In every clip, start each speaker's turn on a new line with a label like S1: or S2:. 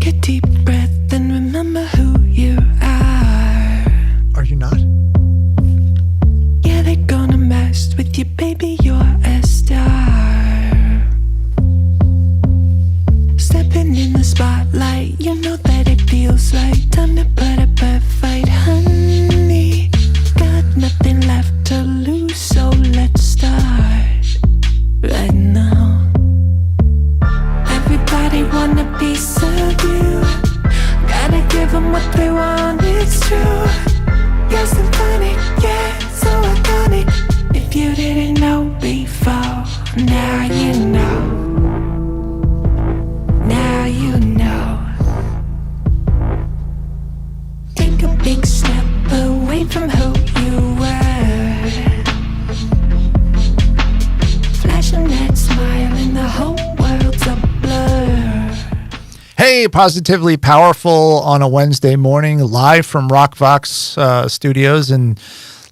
S1: Take a deep breath and remember who you are.
S2: Are you not?
S1: Yeah, they're gonna mess with you, baby, you're a star. Stepping in the spotlight, you know that it feels like time to put up a fight, honey. Got nothing left to lose, so let's start right now. Everybody want a piece of you. Gotta give them what they want, it's true. You're symphonic, yeah, so iconic. If you didn't know before, now you know. Now you know. Take a big step away from who you were. Flashing that smile and the whole world's a blur.
S2: Hey, Positively Powerful on a Wednesday morning, live from RockVox Studios in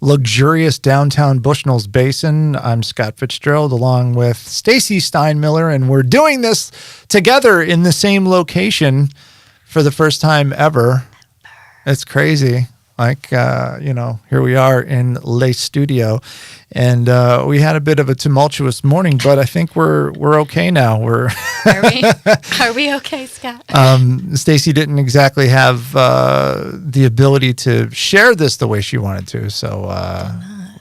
S2: luxurious downtown Bushnell's Basin. I'm Scott Fitzgerald along with Stacey Steinmiller, and we're doing this together in the same location for the first time ever. It's crazy. Like, here we are in Le Studio, and we had a bit of a tumultuous morning, but I think we're okay now. Are
S3: we okay, Scott?
S2: Stacey didn't exactly have the ability to share this the way she wanted to, so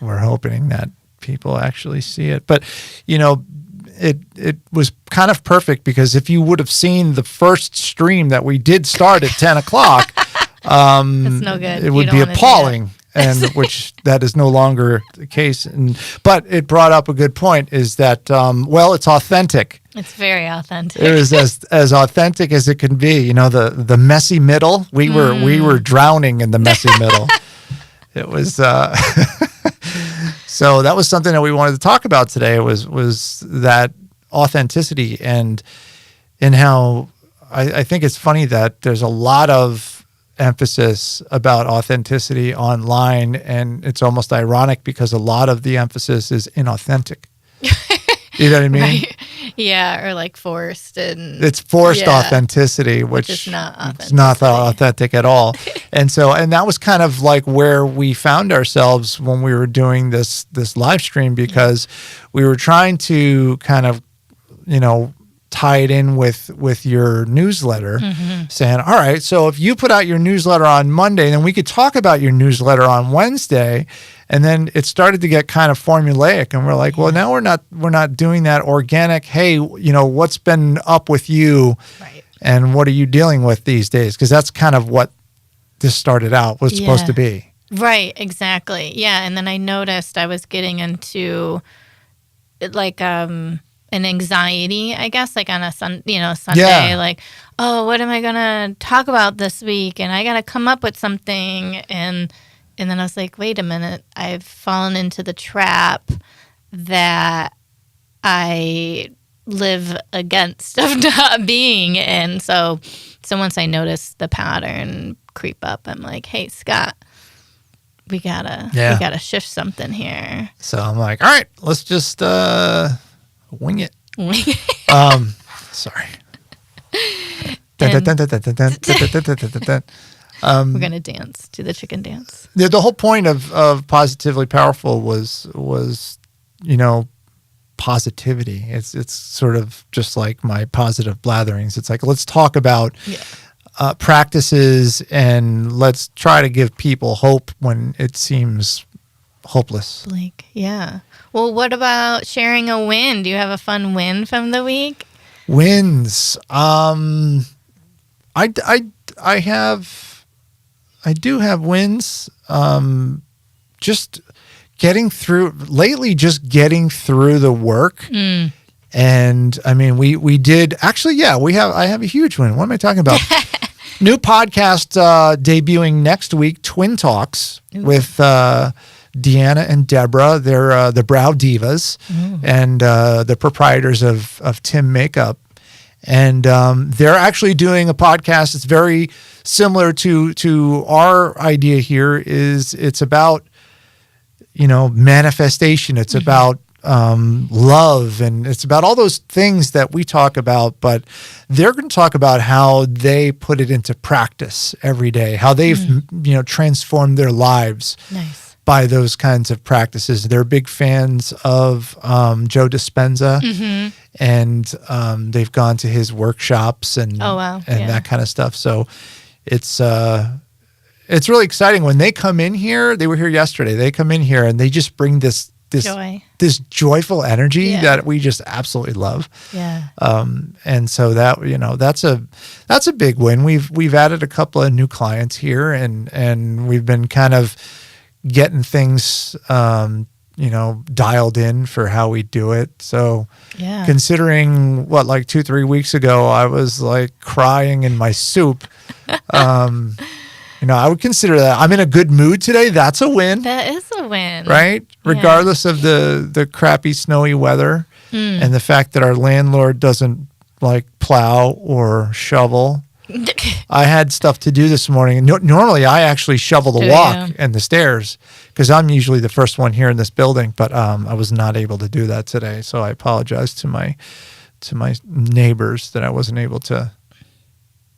S2: we're hoping that people actually see it. But, it was kind of perfect, because if you would have seen the first stream that we did start at 10 o'clock,
S3: it's no good.
S2: It would be appalling, and which that is no longer the case. But it brought up a good point, is that, it's authentic.
S3: It's very authentic.
S2: It was as authentic as it can be. The messy middle. We were drowning in the messy middle. It was so that was something that we wanted to talk about today. Was that authenticity, and how I think it's funny that there's a lot of emphasis about authenticity online, and it's almost ironic because a lot of the emphasis is inauthentic. You know what I mean?
S3: Right. Yeah, or like forced, and
S2: it's forced authenticity, which
S3: is not authentic.
S2: It's not authentic at all. and that was kind of like where we found ourselves when we were doing this live stream, because we were trying to kind of, tie it in with your newsletter, saying, all right, so if you put out your newsletter on Monday, then we could talk about your newsletter on Wednesday. And then it started to get kind of formulaic, and we're like, well, now we're not doing that organic. Hey, what's been up with you,
S3: right?
S2: And what are you dealing with these days? Because that's kind of what this started out was supposed to be.
S3: Right, exactly. Yeah, and then I noticed I was getting into like an anxiety, I guess, like on a Sunday, like, oh, what am I gonna talk about this week? And I gotta come up with something, and then I was like, wait a minute, I've fallen into the trap that I live against of not being in. So once I noticed the pattern creep up, I'm like, hey, Scott, we gotta shift something here.
S2: So I'm like, all right, let's just wing it. Sorry.
S3: We're gonna dance, do the chicken dance.
S2: The whole point of Positively Powerful was positivity. It's sort of just like my positive blatherings. It's like, let's talk about practices, and let's try to give people hope when it seems hopeless.
S3: Bleak, yeah. Well, what about sharing a win? Do you have a fun win from the week?
S2: Wins. I do have wins. Just getting through the work. And I mean, we did actually, I have a huge win. What am I talking about? New podcast debuting next week, Twin Talks with Deanna and Deborah. They're the Brow Divas and the proprietors of Tim Makeup. And they're actually doing a podcast that's very similar to our idea here. It's about, manifestation. It's about love, and it's about all those things that we talk about, but they're going to talk about how they put it into practice every day, how they've, transformed their lives
S3: Nice.
S2: by those kinds of practices. They're big fans of Joe Dispenza, and they've gone to his workshops and that kind of stuff. So it's really exciting when they come in here. They were here yesterday. They come in here and they just bring this
S3: Joy.
S2: this joyful energy that we just absolutely love.
S3: Yeah.
S2: And so that, that's a big win. We've added a couple of new clients here, and we've been kind of getting things, dialed in for how we do it. So considering 2-3 weeks ago, I was like crying in my soup. I would consider that I'm in a good mood today. That's a win.
S3: That is a win.
S2: Right? Regardless of the crappy snowy weather and the fact that our landlord doesn't plow or shovel. I had stuff to do this morning. Normally I actually shovel the walk and the stairs because I'm usually the first one here in this building, but I was not able to do that today. So I apologize to my neighbors that I wasn't able to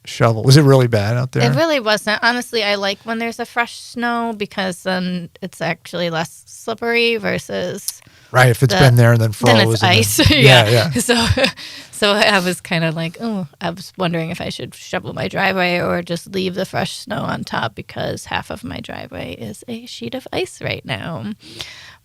S2: shovel. Was it really bad out there?
S3: It really wasn't. Honestly, I like when there's a fresh snow because then it's actually less slippery versus
S2: right. If it's been there and then froze,
S3: then it's ice.
S2: Yeah.
S3: So I was kind of like, I was wondering if I should shovel my driveway or just leave the fresh snow on top because half of my driveway is a sheet of ice right now.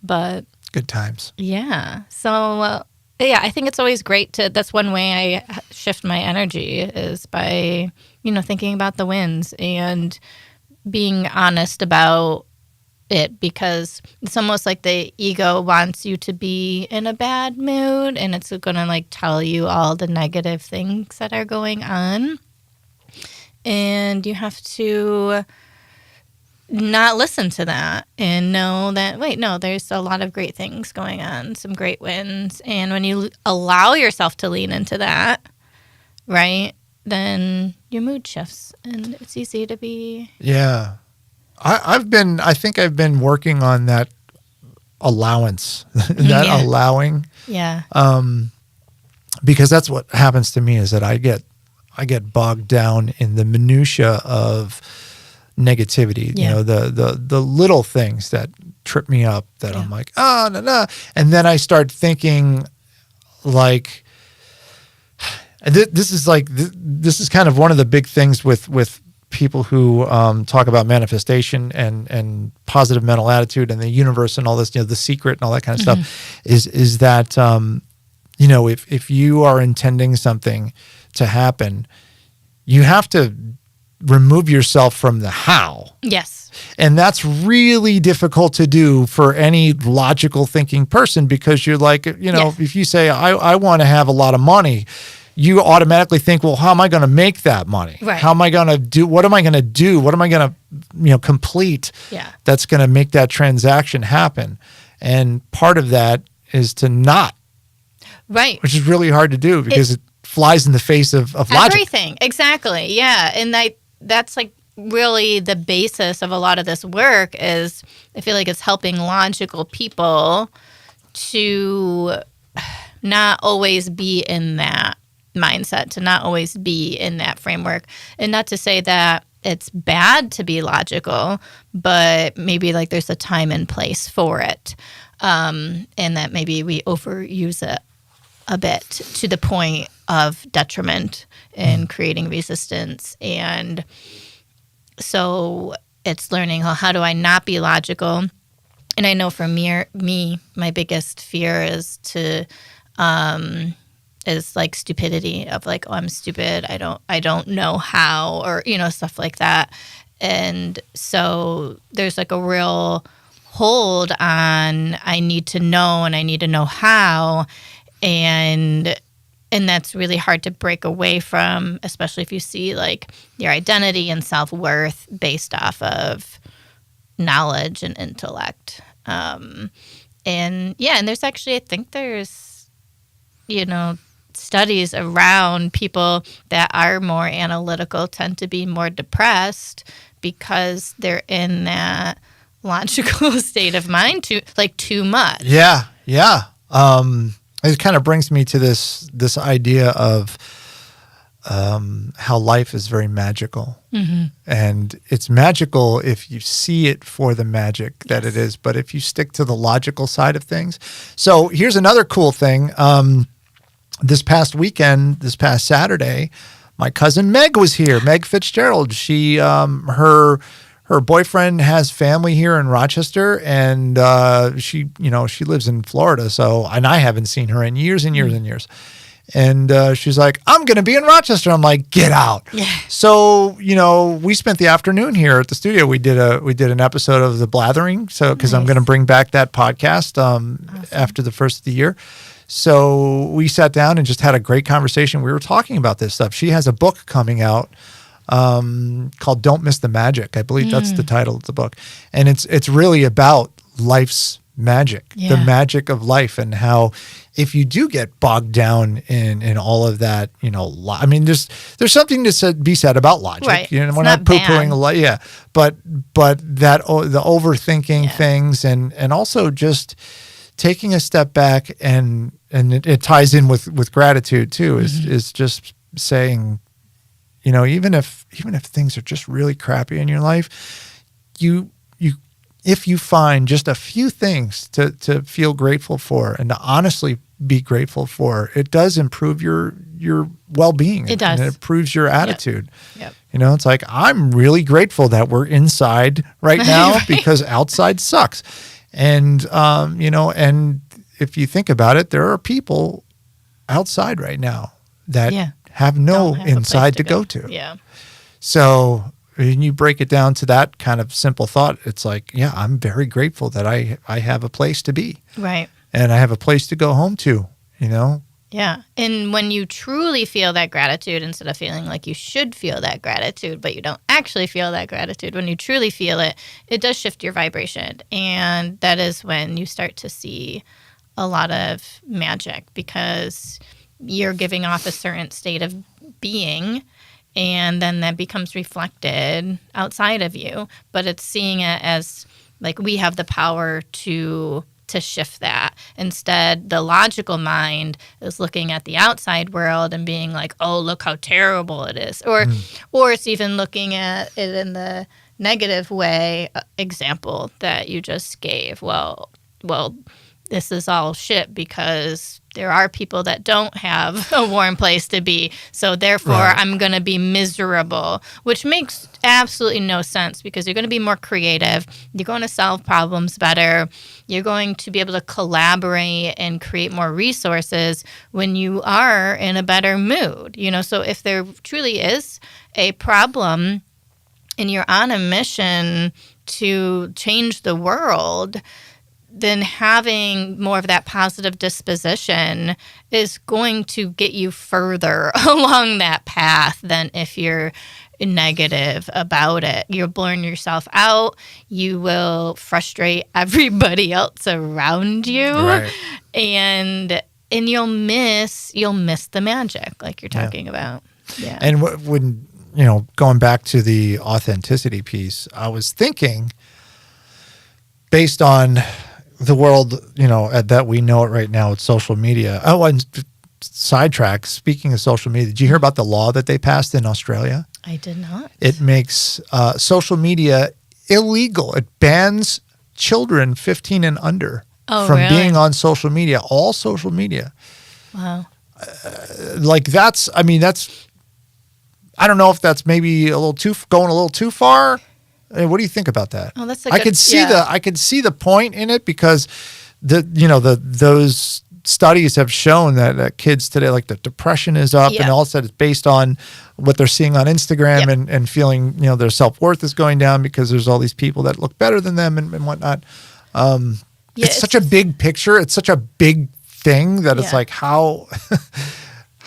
S3: But
S2: good times.
S3: Yeah. So. I think it's always great that's one way I shift my energy is by, thinking about the wins and being honest about it, because it's almost like the ego wants you to be in a bad mood and it's going to tell you all the negative things that are going on. And you have to not listen to that and know that, there's a lot of great things going on, some great wins. And when you allow yourself to lean into that, right, then your mood shifts and it's easy to be.
S2: Yeah. I think I've been working on that allowance, allowing.
S3: Yeah.
S2: Because that's what happens to me is that I get bogged down in the minutia of negativity, the little things that trip me up that I'm like, no. And then I start thinking this is kind of one of the big things with people who talk about manifestation and positive mental attitude and the universe and all this, the secret and all that kind of stuff is that, if you are intending something to happen, you have to remove yourself from the how.
S3: Yes.
S2: And that's really difficult to do for any logical thinking person because you're like, if you say, I want to have a lot of money, you automatically think, well, how am I going to make that money?
S3: Right.
S2: How am I going to do? What am I going to do? What am I going to, complete that's going to make that transaction happen? And part of that is to not.
S3: Right.
S2: Which is really hard to do because it flies in the face of logic.
S3: Everything. Exactly. Yeah. And that's really the basis of a lot of this work is I feel like it's helping logical people to not always be in that mindset, to not always be in that framework. And not to say that it's bad to be logical, but maybe there's a time and place for it. And that maybe we overuse it a bit to the point of detriment and creating resistance. And so it's learning how do I not be logical. And I know for me, my biggest fear is stupidity of I'm stupid. I don't know how, or, stuff like that. And so there's a real hold on, I need to know and I need to know how. And that's really hard to break away from, especially if you see your identity and self-worth based off of knowledge and intellect. And there's actually, I think there's, studies around people that are more analytical tend to be more depressed because they're in that logical state of mind too much.
S2: Yeah. It kind of brings me to this idea of how life is very magical. And it's magical if you see it for the magic that it is, but if you stick to the logical side of things. So here's another cool thing. This past weekend, this past Saturday, my cousin Meg was here, Meg Fitzgerald. She, her boyfriend has family here in Rochester, and she lives in Florida. So, and I haven't seen her in years and years and years. And she's like, I'm going to be in Rochester. I'm like, get out.
S3: Yeah.
S2: So, we spent the afternoon here at the studio. We did an episode of The Blathering. So, because I'm going to bring back that podcast after the first of the year. So we sat down and just had a great conversation. We were talking about this stuff. She has a book coming out called Don't Miss the Magic. I believe that's the title of the book. And it's really about life's magic, the magic of life, and how if you do get bogged down in all of that, I mean, there's something to be said about logic.
S3: Right.
S2: We're
S3: It's
S2: not poo-pooing a lot. Yeah. But that the overthinking things and also just taking a step back and it ties in with gratitude too, is just saying, even if things are just really crappy in your life, if you find just a few things to feel grateful for and to honestly be grateful for, it does improve your well-being.
S3: It does.
S2: And it improves your attitude.
S3: Yep.
S2: It's like, I'm really grateful that we're inside right now because outside sucks. And, and if you think about it, there are people outside right now that have no inside to go to.
S3: Yeah.
S2: So when you break it down to that kind of simple thought, it's like, I'm very grateful that I have a place to be.
S3: Right.
S2: And I have a place to go home to,
S3: Yeah. And when you truly feel that gratitude, instead of feeling like you should feel that gratitude, but you don't actually feel that gratitude, when you truly feel it, it does shift your vibration. And that is when you start to see a lot of magic, because you're giving off a certain state of being, and then that becomes reflected outside of you. But it's seeing it as like we have the power to shift that. Instead, the logical mind is looking at the outside world and being like, oh, look how terrible it is. Or it's even looking at it in the negative way, example that you just gave. Well, this is all shit because there are people that don't have a warm place to be. So therefore, I'm going to be miserable, which makes absolutely no sense, because you're going to be more creative. You're going to solve problems better. You're going to be able to collaborate and create more resources when you are in a better mood. So if there truly is a problem and you're on a mission to change the world, then having more of that positive disposition is going to get you further along that path than if you're negative about it. You'll burn yourself out. You will frustrate everybody else around you.
S2: Right.
S3: And you'll miss the magic like you're talking about. Yeah.
S2: And when, going back to the authenticity piece, I was thinking, based on the world, that we know it right now with social media. Oh, and sidetrack, speaking of social media, did you hear about the law that they passed in Australia?
S3: I did not.
S2: It makes social media illegal. It bans children 15 and under from being on social media, all social media.
S3: Wow.
S2: That's, I don't know if that's maybe going a little too far. What do you think about that?
S3: Oh, that's
S2: I could see the point in it, because those studies have shown that kids today, like the depression is up, and all of a sudden it's based on what they're seeing on Instagram and feeling, their self-worth is going down because there's all these people that look better than them and whatnot. It's such a big picture. It's such a big thing that it's like, how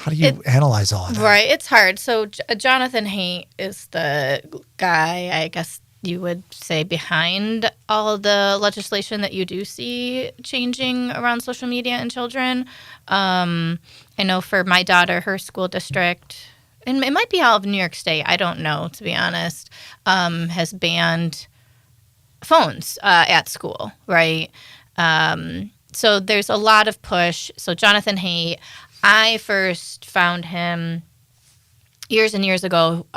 S2: do you analyze all of that?
S3: Right. It's hard. So Jonathan Haidt is the guy, I guess you would say, behind all the legislation that you do see changing around social media and children. I know for my daughter, her school district, and it might be all of New York State, I don't know, to be honest, has banned phones at school, right? So there's a lot of push. So Jonathan Haidt, I first found him years and years ago.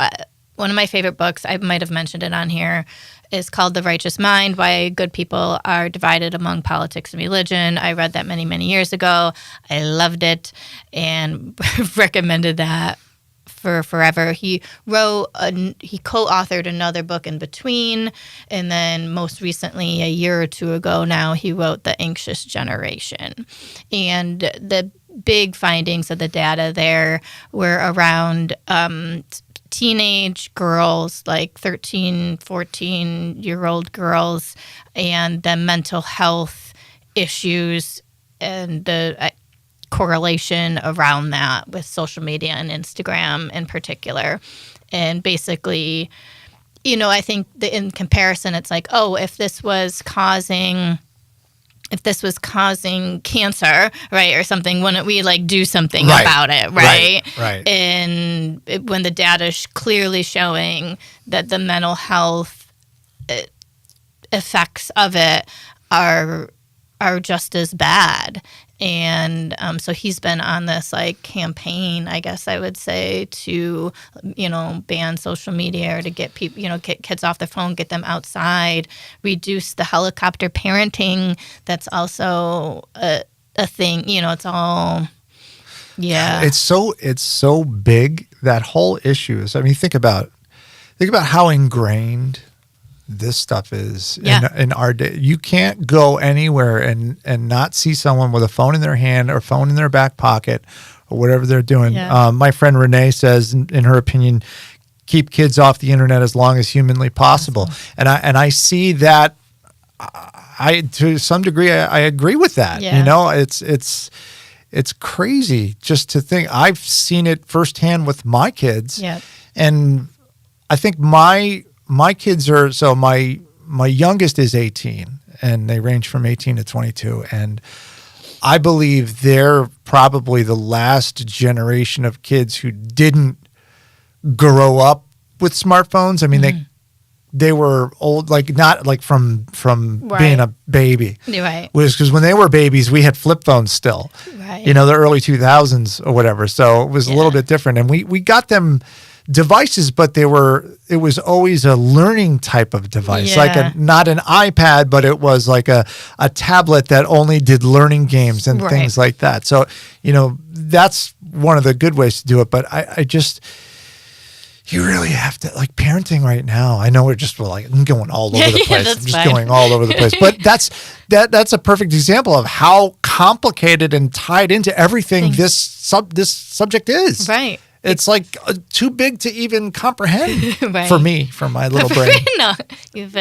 S3: One of my favorite books, I might have mentioned it on here, is called The Righteous Mind, Why Good People Are Divided Among Politics and Religion. I read that many, many years ago. I loved it and recommended that for forever. He co-authored another book in between, and then most recently, a year or two ago now, he wrote The Anxious Generation. And the big findings of the data there were around teenage girls, like 13, 14-year-old girls, and the mental health issues and the correlation around that with social media and Instagram in particular. And basically, I think in comparison, it's like, oh, if this was causing cancer, right, or something, wouldn't we do something about it, right?
S2: Right.
S3: And when the data is clearly showing that the mental health effects of it are just as bad. And so he's been on this campaign, I guess I would say, to ban social media or to get people, get kids off their phone, get them outside, reduce the helicopter parenting. That's also a thing. It's all, yeah.
S2: It's so big, that whole issue is. I mean, think about how ingrained this stuff is in our day. You can't go anywhere and not see someone with a phone in their hand or phone in their back pocket or whatever they're doing.
S3: Yeah.
S2: My friend Renee says, in her opinion, keep kids off the internet as long as humanly possible. And I see that. I to some degree I agree with that.
S3: Yeah.
S2: It's crazy just to think. I've seen it firsthand with my kids.
S3: Yeah.
S2: And I think my kids are, so my youngest is 18 and they range from 18 to 22. And I believe they're probably the last generation of kids who didn't grow up with smartphones. I mean, they were old, not from being a baby.
S3: Right.
S2: Because when they were babies, we had flip phones still,
S3: Right.
S2: the early 2000s or whatever. So it was a little bit different. And we got them devices, but it was always a learning type of device, not an iPad, but it was like a tablet that only did learning games and things like that. So, that's one of the good ways to do it. But I just, you really have to, parenting right now. I know I'm going all over the place. I'm just going all over the place. But that's a perfect example of how complicated and tied into everything this subject is.
S3: Right.
S2: It's too big to even comprehend
S3: Right.
S2: for me, for my little brain.
S3: No, you've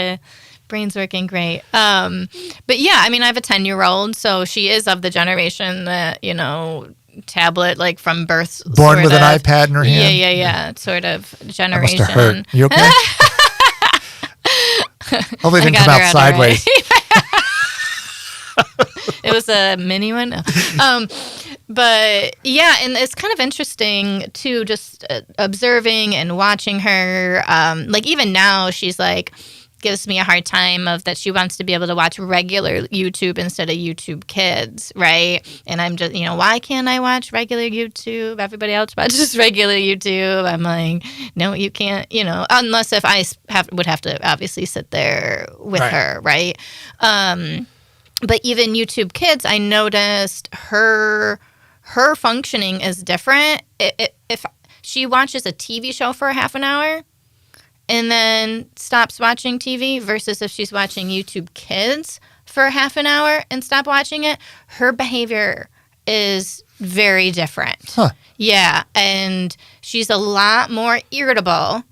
S3: brain's working great. But yeah, I mean, I have a 10-year-old, so she is of the generation that, tablet, from birth.
S2: Born with an iPad in her hand?
S3: Yeah. Sort of generation.
S2: That must have hurt. You okay? Hopefully it didn't come out sideways.
S3: It was a mini one. No. But yeah, and it's kind of interesting too, just observing and watching her. Even now, she's gives me a hard time of that she wants to be able to watch regular YouTube instead of YouTube Kids, right? And I'm just, why can't I watch regular YouTube? Everybody else watches regular YouTube. I'm like, no, you can't, unless if I would have to obviously sit there with her, right? But even YouTube Kids, I noticed her functioning is different. If she watches a TV show for a half an hour and then stops watching TV versus if she's watching YouTube Kids for a half an hour and stop watching it, her behavior is very different.
S2: Huh.
S3: Yeah, and she's a lot more irritable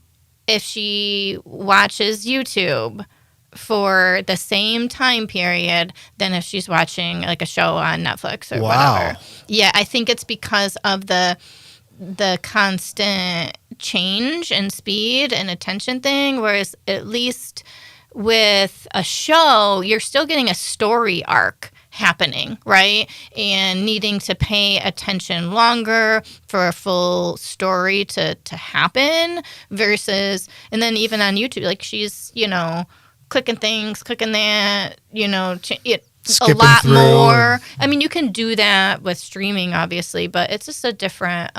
S3: if she watches YouTube for the same time period than if she's watching a show on Netflix or whatever. Yeah, I think it's because of the constant change and speed and attention thing, whereas at least with a show, you're still getting a story arc happening, right? And needing to pay attention longer for a full story to happen versus, and then even on YouTube, she's, clicking things, clicking that,
S2: skipping
S3: a lot
S2: through
S3: more. I mean, you can do that with streaming, obviously, but it's just a different.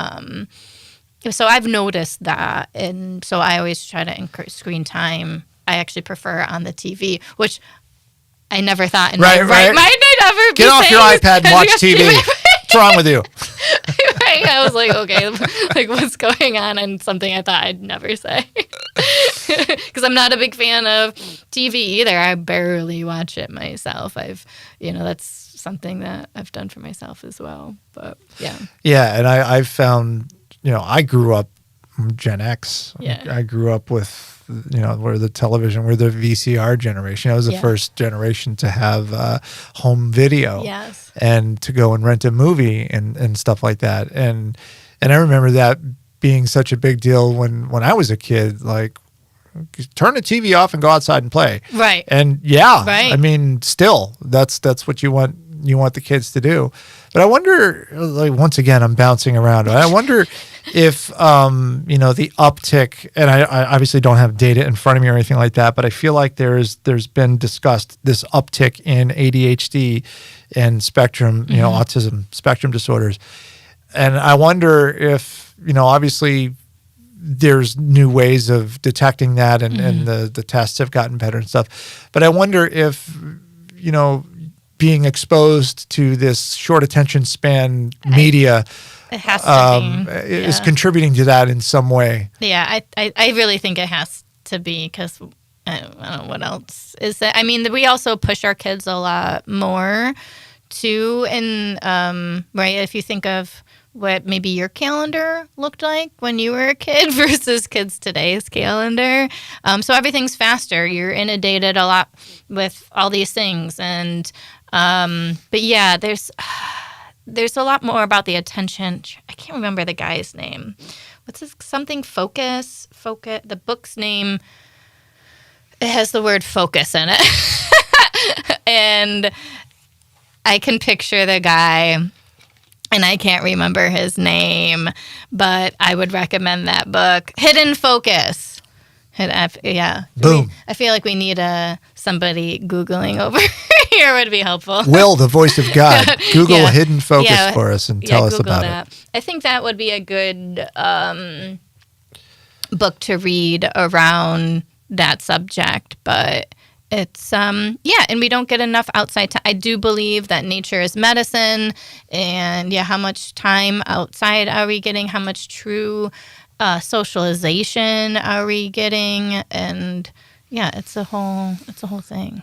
S3: So I've noticed that, and so I always try to increase screen time. I actually prefer on the TV, which I never thought in my right mind I'd ever
S2: Get off your iPad and watch TV. What's wrong with you?
S3: Right. I was like, okay, like what's going on? And something I thought I'd never say. Because I'm not a big fan of TV either. I barely watch it myself. That's something that I've done for myself as well. But yeah.
S2: Yeah. And I've found, I grew up Gen X.
S3: Yeah.
S2: I grew up with, we're the VCR generation. I was the first generation to have home video.
S3: Yes.
S2: And to go and rent a movie and stuff like that. And I remember that being such a big deal when I was a kid, like turn the TV off and go outside and play.
S3: Right.
S2: And I mean, still that's what you want the kids to do. But I wonder, like, once again, I'm bouncing around. I wonder if, the uptick, and I obviously don't have data in front of me or anything like that, but I feel like there's been discussed this uptick in ADHD and spectrum, autism spectrum disorders. And I wonder if, obviously there's new ways of detecting that and the tests have gotten better and stuff. But I wonder if, being exposed to this short attention span media
S3: it has to be.
S2: Is contributing to that in some way.
S3: Yeah, I really think it has to be because I don't know what else is that. I mean, we also push our kids a lot more too. And right, if you think of what maybe your calendar looked like when you were a kid versus kids today's calendar. So everything's faster. You're inundated a lot with all these things. And but yeah, there's a lot more about the attention. I can't remember the guy's name. What's this? Something Focus. The book's name, it has the word focus in it. And I can picture the guy, and I can't remember his name, but I would recommend that book, Hidden Focus. Yeah.
S2: Boom.
S3: I feel like we need somebody Googling over here would be helpful.
S2: Will, the voice of God, Google Hidden Focus for us and tell us
S3: Google
S2: about
S3: that.
S2: it.
S3: I think that would be a good book to read around that subject, but it's and we don't get enough outside time. I do believe that nature is medicine, and how much time outside are we getting? How much true socialization are we getting? And it's a whole thing.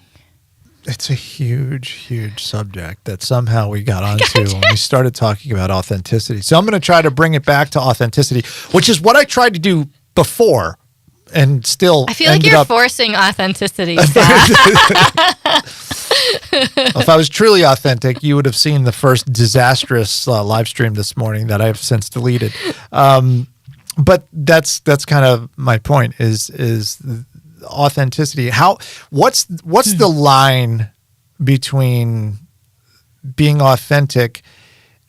S2: It's a huge, huge subject that somehow we got onto when we started talking about authenticity. So I'm going to try to bring it back to authenticity, which is what I tried to do before. And still,
S3: I feel like you're forcing authenticity.
S2: If I was truly authentic, you would have seen the first disastrous live stream this morning that I've since deleted. But that's kind of my point is authenticity. What's the line between being authentic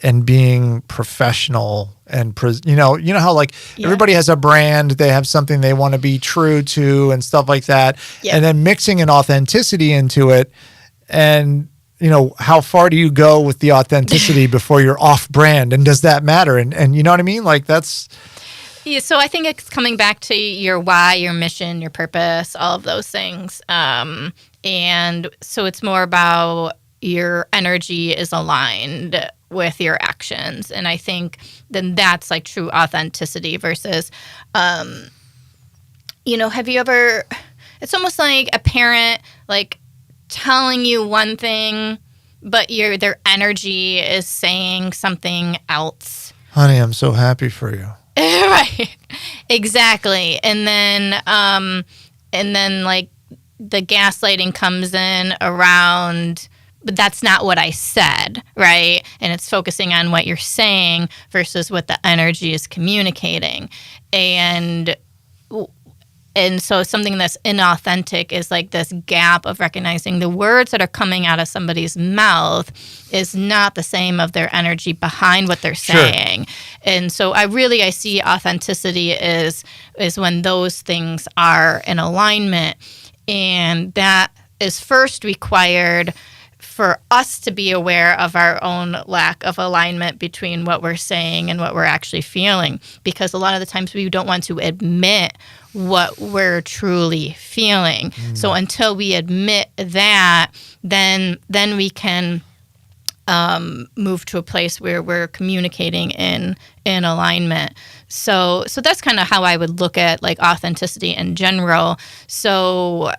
S2: and being professional and how like everybody has a brand, they have something they want to be true to and stuff like that, and then mixing an authenticity into it, and how far do you go with the authenticity before you're off brand, and does that matter? And you know what I mean? Like that's.
S3: Yeah, so I think it's coming back to your why, your mission, your purpose, all of those things. And so it's more about your energy is aligned with your actions. And I think then that's like true authenticity versus, have you ever, it's almost like a parent like telling you one thing, but their energy is saying something else.
S2: Honey, I'm so happy for you.
S3: Right. Exactly. And then like the gaslighting comes in around, but that's not what I said, right? And it's focusing on what you're saying versus what the energy is communicating. And so something that's inauthentic is like this gap of recognizing the words that are coming out of somebody's mouth is not the same of their energy behind what they're saying. Sure. And so I see authenticity is when those things are in alignment. And that is first required for us to be aware of our own lack of alignment between what we're saying and what we're actually feeling. Because a lot of the times we don't want to admit what we're truly feeling. So until we admit that, then we can move to a place where we're communicating in alignment. So that's kind of how I would look at like authenticity in general. So,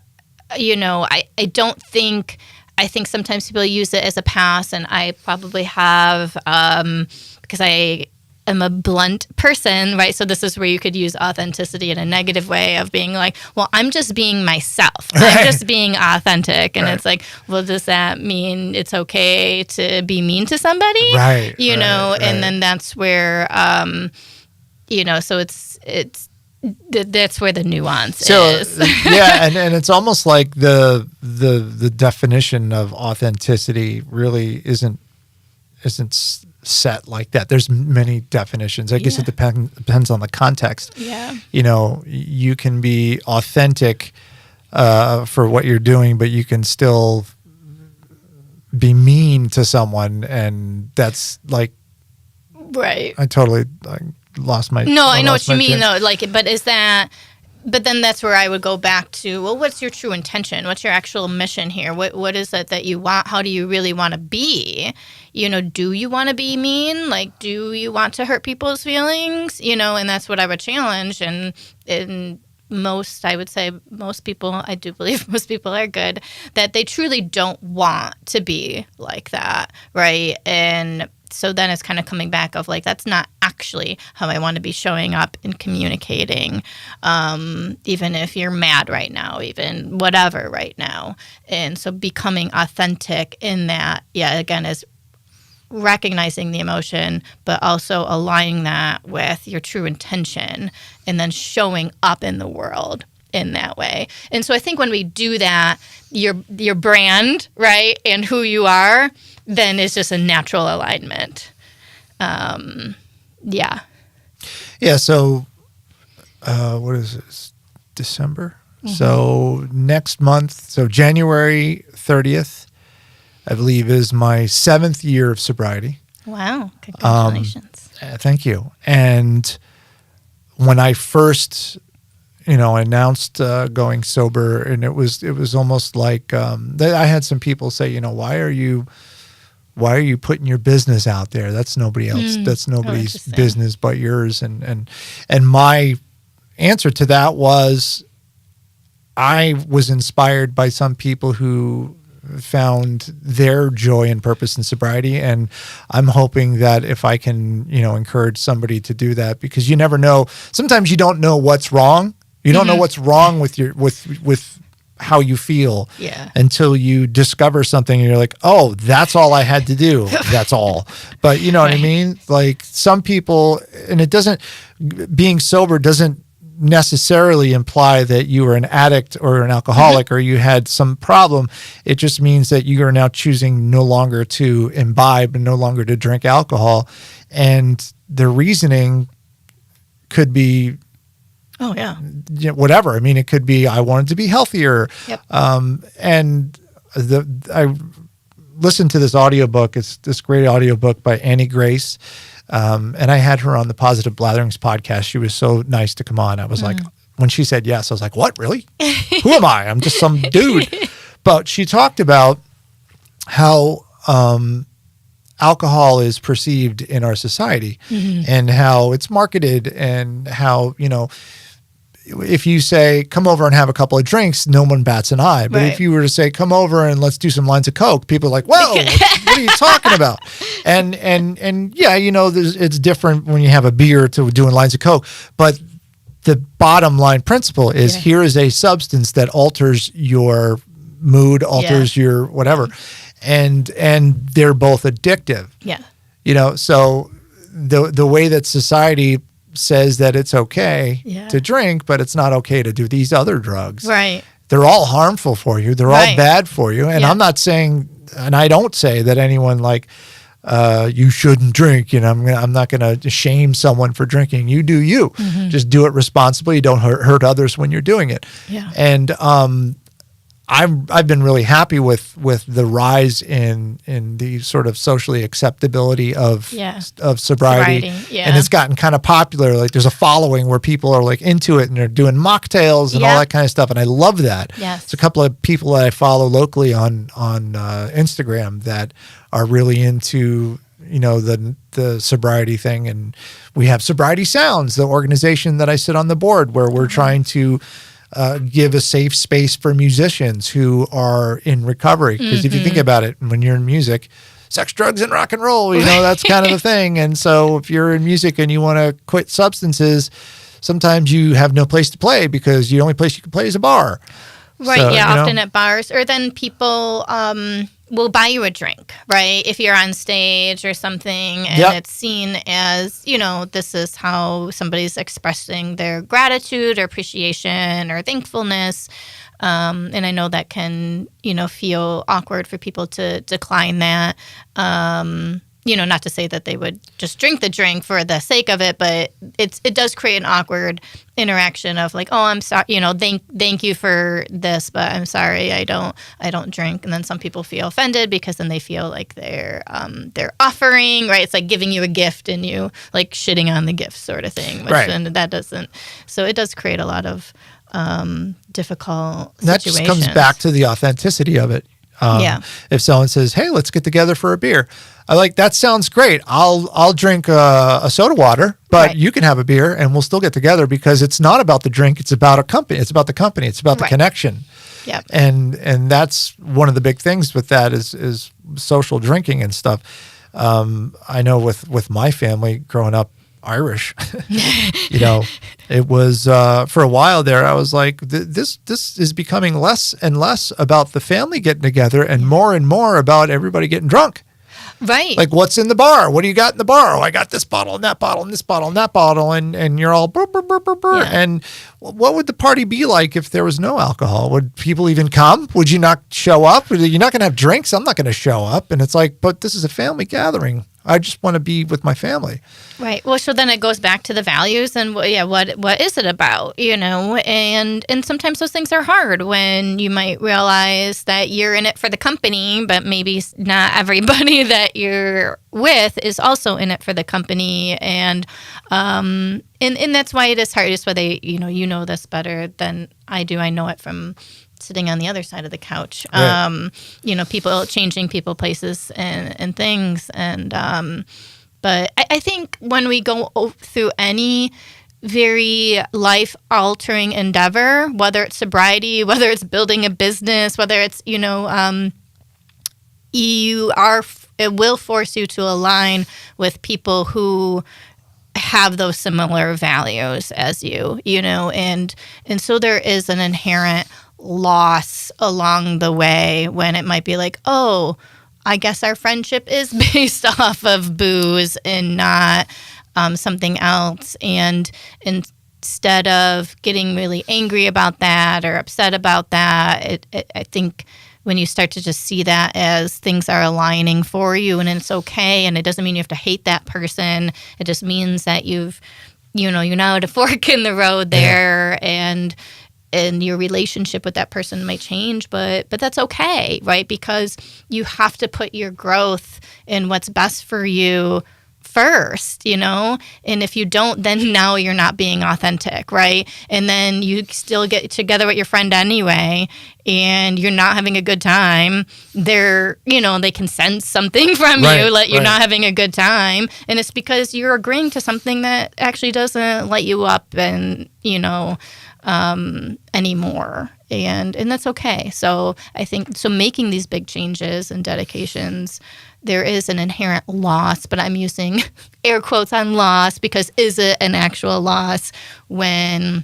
S3: I don't think, I think sometimes people use it as a pass, and I probably have, because I am a blunt person, right? So this is where you could use authenticity in a negative way of being like, well, I'm just being myself. I'm just being authentic. And it's like, well, does that mean it's okay to be mean to somebody?
S2: Right.
S3: And then that's where, so it's that's where the nuance is.
S2: and it's almost like the definition of authenticity really isn't set like that. There's many definitions. I guess it depends on the context.
S3: Yeah.
S2: You can be authentic for what you're doing, but you can still be mean to someone, and that's like,
S3: right.
S2: I totally lost my.
S3: No, I know what you mean though. Like, but then that's where I would go back to, well, what's your true intention? What's your actual mission here? What is it that you want? How do you really want to be? Do you want to be mean? Like, do you want to hurt people's feelings? And that's what I would challenge. And most, I would say most people, I do believe most people are good, that they truly don't want to be like that, right? And so then it's kind of coming back of like, that's not actually how I want to be showing up and communicating, even if you're mad right now, even whatever right now. And so becoming authentic in that, again, is recognizing the emotion, but also aligning that with your true intention and then showing up in the world in that way. And so I think when we do that, your brand, right, and who you are, then it's just a natural alignment. Yeah. So,
S2: what is this? December? Mm-hmm. So next month, so January 30th, I believe, is my 7th year of sobriety.
S3: Wow. Congratulations.
S2: Thank you. And when I first, announced going sober, and it was almost like I had some people say, why are you putting your business out there? That's nobody else. That's nobody's business but yours. And my answer to that was, I was inspired by some people who found their joy and purpose in sobriety, and I'm hoping that if I can, encourage somebody to do that, because you never know. Sometimes you don't know what's wrong. You don't know what's wrong with your with how you feel until you discover something and you're like, oh, that's all I had to do. That's all. But you know what I mean? Like some people, and being sober doesn't necessarily imply that you were an addict or an alcoholic or you had some problem. It just means that you are now choosing no longer to imbibe and no longer to drink alcohol. And the reasoning could be whatever. I mean, it could be, I wanted to be healthier. Yep. And I listened to this audiobook. It's this great audiobook by Annie Grace. And I had her on the Positive Blatherings podcast. She was so nice to come on. I was like, when she said yes, I was like, what, really? Who am I? I'm just some dude. But she talked about how alcohol is perceived in our society and how it's marketed, and how, if you say, come over and have a couple of drinks, no one bats an eye. But if you were to say, come over and let's do some lines of Coke, people are like, whoa, what are you talking about? And it's different when you have a beer to doing lines of Coke. But the bottom line principle is here is a substance that alters your mood, alters your whatever. And they're both addictive. Yeah. So the way that society says that it's okay to drink, but it's not okay to do these other drugs. Right. They're all harmful for you. They're all bad for you. And I'm not saying, and I don't say that anyone like, you shouldn't drink. I'm not going to shame someone for drinking. You do you. Just do it responsibly. You don't hurt others when you're doing it. Yeah. And I've been really happy with the rise in the sort of socially acceptability of sobriety.
S3: Yeah.
S2: And it's gotten kind of popular. Like there's a following where people are like into it and they're doing mocktails and all that kind of stuff. And I love that.
S3: Yes.
S2: It's a couple of people that I follow locally on Instagram that are really into, you know, the sobriety thing. And we have Sobriety Sounds, the organization that I sit on the board, where we're trying to give a safe space for musicians who are in recovery. Because if you think about it, when you're in music, sex, drugs, and rock and roll, you know, that's kind of the thing. And so if you're in music and you want to quit substances, sometimes you have no place to play because the only place you can play is a bar.
S3: Right,
S2: So,
S3: yeah,
S2: you know,
S3: often at bars. Or then people will buy you a drink, right? If you're on stage or something and it's seen as, you know, this is how somebody's expressing their gratitude or appreciation or thankfulness. And I know that can, you know, feel awkward for people to decline that. You know, not to say that they would just drink the drink for the sake of it, but it does create an awkward interaction of like, oh, I'm sorry, you know, thank you for this, but I'm sorry, I don't drink. And then some people feel offended because then they feel like they're offering, right? It's like giving you a gift and you like shitting on the gift sort of thing, which then that doesn't. So it does create a lot of difficult situations.
S2: That just comes back to the authenticity of it. If someone says, "Hey, let's get together for a beer," I like that. Sounds great. I'll drink a soda water, but you can have a beer, and we'll still get together because it's not about the drink. It's about a company. It's about the company. It's about the connection.
S3: Yep.
S2: And that's one of the big things with that is social drinking and stuff. I know with my family growing up Irish, you know, it was for a while there. I was like, this is becoming less and less about the family getting together and more about everybody getting drunk.
S3: Right.
S2: Like, what's in the bar? What do you got in the bar? Oh, I got this bottle and that bottle and this bottle and that bottle, and you're all burr, burr, burr, burr, burr.
S3: Yeah.
S2: And what would the party be like if there was no alcohol? Would people even come? Would you not show up? You're not going to have drinks. I'm not going to show up. And it's like, but this is a family gathering. I just want to be with my family.
S3: Right. Well, so then it goes back to the values and what is it about, you know? And sometimes those things are hard when you might realize that you're in it for the company, but maybe not everybody that you're with is also in it for the company. And that's why it is hard. It's why you know this better than I do. I know it from sitting on the other side of the couch,
S2: Right.
S3: You know, people changing people, places, and things. And but I think when we go through any very life-altering endeavor, whether it's sobriety, whether it's building a business, whether it's, you know, it will force you to align with people who have those similar values as you know, and so there is an inherent loss along the way when it might be like, oh, I guess our friendship is based off of booze and not something else. And instead of getting really angry about that or upset about that, I think when you start to just see that as things are aligning for you and it's okay, and it doesn't mean you have to hate that person. It just means that you're now at a fork in the road there, and your relationship with that person might change, but that's okay, right? Because you have to put your growth in what's best for you first, you know? And if you don't, then now you're not being authentic, right? And then you still get together with your friend anyway, and you're not having a good time. They can sense something from you, like you're not having a good time. And it's because you're agreeing to something that actually doesn't light you up and, you know, anymore. And that's okay. So I think, making these big changes and dedications, there is an inherent loss, but I'm using air quotes on loss because is it an actual loss when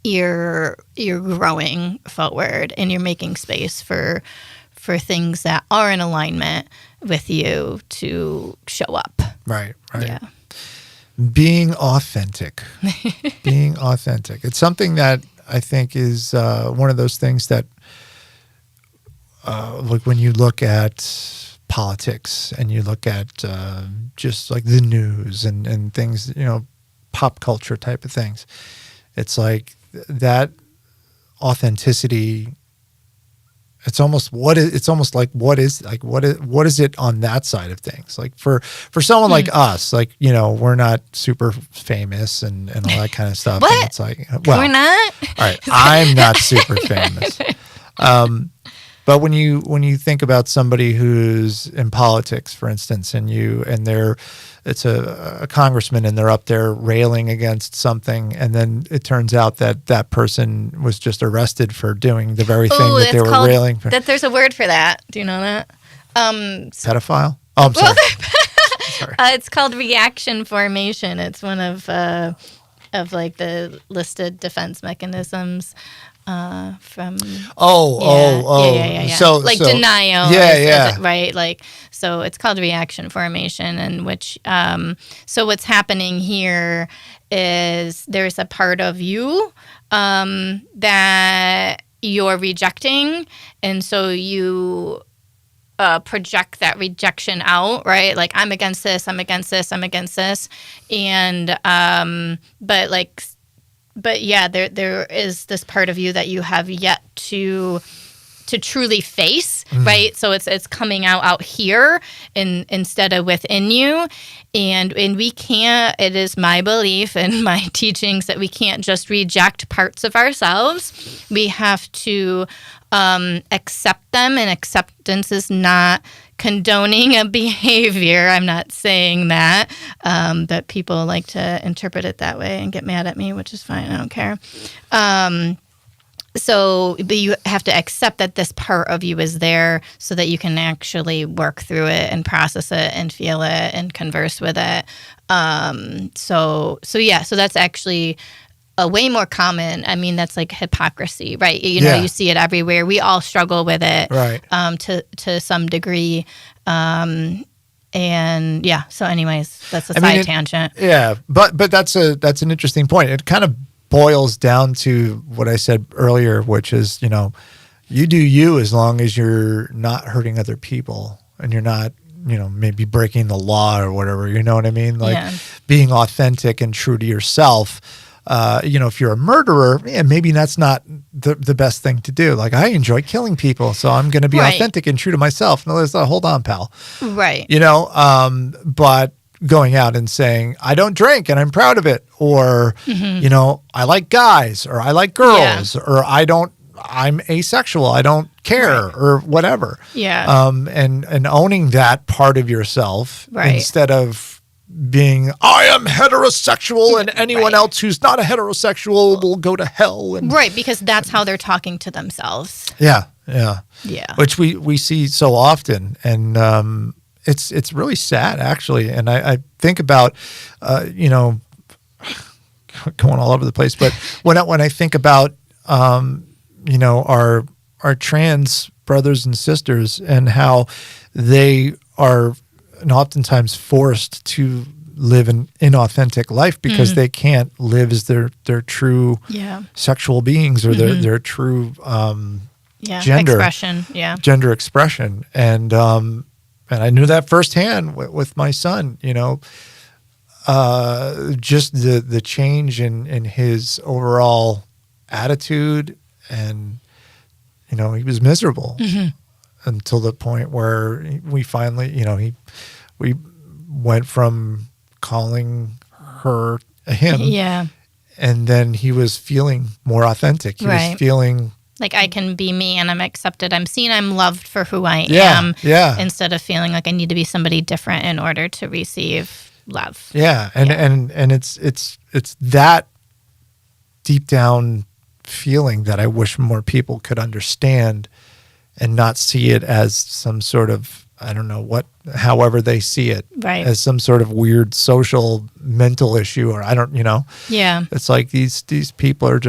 S3: you're growing forward and you're making space for things that are in alignment with you to show up.
S2: Right.
S3: Yeah.
S2: Being authentic. It's something that I think is one of those things that, like when you look at politics and you look at just like the news and things, you know, pop culture type of things, it's like that authenticity it's almost what is it on that side of things? Like for someone like us, like, you know, we're not super famous and all that kind of stuff.
S3: What?
S2: And it's like, well,
S3: We're not?
S2: all right, I'm not super famous. But when you think about somebody who's in politics, for instance, and it's a congressman and they're up there railing against something, and then it turns out that person was just arrested for doing the very thing that they were railing for.
S3: That there's a word for that. Do you know that?
S2: Pedophile? Oh, I'm sorry. Sorry.
S3: It's called reaction formation. It's one of like the listed defense mechanisms. From
S2: yeah.
S3: So denial, right? Like, so it's called reaction formation, in which so what's happening here is there's a part of you that you're rejecting, and so you project that rejection out, right? Like, I'm against this, I'm against this, I'm against this, and But yeah, there is this part of you that you have yet to truly face, right? So it's coming out here instead of within you, and we can't. It is my belief and my teachings that we can't just reject parts of ourselves. We have to accept them, and acceptance is not condoning a behavior. I'm not saying that, but people like to interpret it that way and get mad at me, which is fine. I don't care. But you have to accept that this part of you is there so that you can actually work through it and process it and feel it and converse with it. So that's actually a way more common. I mean, that's like hypocrisy, right? You know, you see it everywhere. We all struggle with it,
S2: right?
S3: To some degree. And yeah. So, anyways, that's a side tangent.
S2: Yeah, but that's an interesting point. It kind of boils down to what I said earlier, which is, you know, you do you as long as you're not hurting other people and you're not, you know, maybe breaking the law or whatever. You know what I mean? Like being authentic and true to yourself. You know, if you're a murderer, maybe that's not the best thing to do. Like, I enjoy killing people, so I'm going to be authentic and true to myself. No, hold on, pal.
S3: Right.
S2: You know, but going out and saying, I don't drink and I'm proud of it, or, you know, I like guys, or I like girls, or I'm asexual, I don't care, or whatever.
S3: Yeah.
S2: And owning that part of yourself instead of being, I am heterosexual and anyone else who's not a heterosexual will go to hell. And
S3: right, because that's how they're talking to themselves.
S2: Yeah. Which we see so often, and it's really sad, actually. And I think about, you know, going all over the place, but when I think about, you know, our trans brothers and sisters and how they are and oftentimes forced to live an inauthentic life because they can't live as their true sexual beings or their true gender expression. And I knew that firsthand with my son, you know, just the change in his overall attitude, and, you know, he was miserable. Until the point where we finally, you know, we went from calling her a him, and then he was feeling more authentic. He was feeling
S3: like, I can be me and I'm accepted. I'm seen. I'm loved for who I am. Instead of feeling like I need to be somebody different in order to receive love.
S2: And it's that deep down feeling that I wish more people could understand, and not see it as some sort of, I don't know however they see it, as some sort of weird social mental issue, or I don't, you know. Yeah. It's like these people are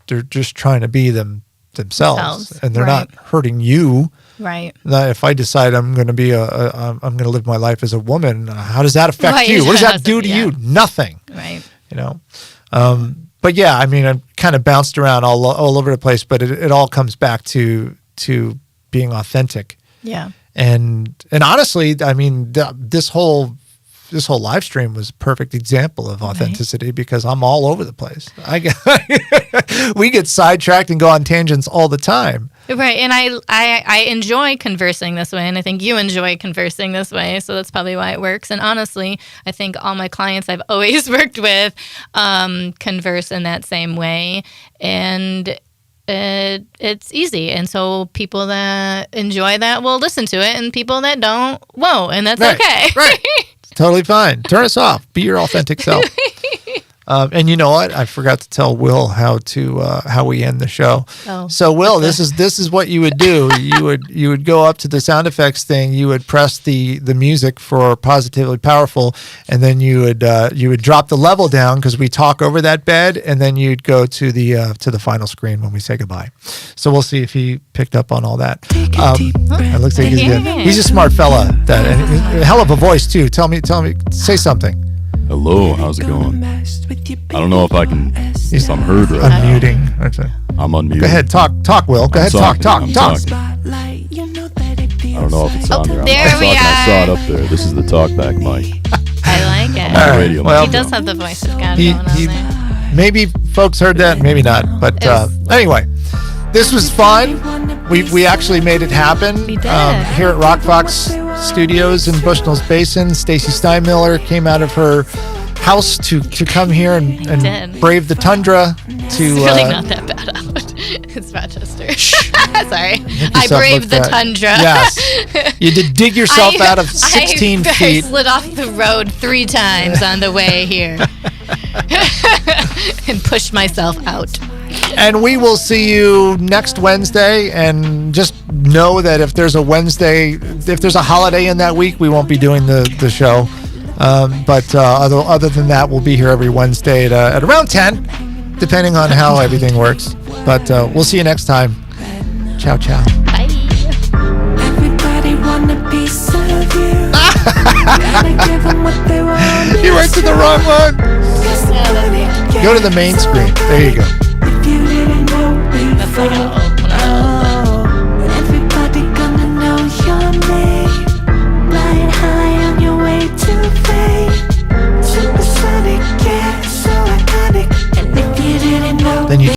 S2: they're just trying to be themselves, and they're not hurting you.
S3: Right.
S2: Now, if I decide I'm going to be I'm going to live my life as a woman, how does that affect you? What does that do to you? Nothing.
S3: Right.
S2: You know. But yeah, I mean, I've kind of bounced around all over the place, but it all comes back to being authentic.
S3: Yeah.
S2: And honestly, I mean, this whole live stream was a perfect example of authenticity, because I'm all over the place. We get sidetracked and go on tangents all the time.
S3: Right. And I enjoy conversing this way, and I think you enjoy conversing this way. So that's probably why it works. And honestly, I think all my clients I've always worked with converse in that same way. And it's easy. And so people that enjoy that will listen to it, and people that don't won't. And that's okay.
S2: Right. It's totally fine. Turn us off. Be your authentic self. And you know what? I forgot to tell Will how we end the show.
S3: Oh,
S2: so Will, this is what you would do. You would go up to the sound effects thing. You would press the music for Positively Powerful, and then you would drop the level down because we talk over that bed, and then you'd go to the final screen when we say goodbye. So we'll see if he picked up on all that. It looks like he's a smart fella. And a hell of a voice too. Tell me, say something.
S4: Hello, how's it going? I don't know if I'm heard right now.
S2: Unmuting.
S4: I'm unmuted.
S2: Go ahead, talk, Will. Go ahead, talk.
S4: I don't know if it's on there. I saw it up there. This is the talkback mic.
S3: I like it.
S4: On the radio.
S2: Well,
S3: He does have the voice of God going on there.
S2: Maybe folks heard that, maybe not. But anyway, this was fun. We actually made it happen.
S3: We did.
S2: Here at Rock Fox Studios in Bushnell's Basin. Stacey Steinmiller came out of her house to come here and brave the tundra.
S3: It's really not that bad out. It's Rochester. Sorry. I braved the tundra.
S2: Yes. You did dig yourself out of 16 feet.
S3: I slid off the road 3 times on the way here. And pushed myself out.
S2: And we will see you next Wednesday. And just know that if there's a holiday in that week, we won't be doing the show. But other than that, we'll be here every Wednesday at around 10, depending on how everything works. But we'll see you next time. Ciao, ciao.
S3: Bye.
S1: Everybody want a piece of you. Gotta give 'em what they want.
S2: You went to the wrong one. Go to the main screen. There you go.
S1: If you didn't know
S3: That's like
S1: before,
S3: one of those.
S1: everybody gonna know your name. Flying high on your way to fame. Supersonic, yeah, so iconic. And if you didn't know
S2: Then you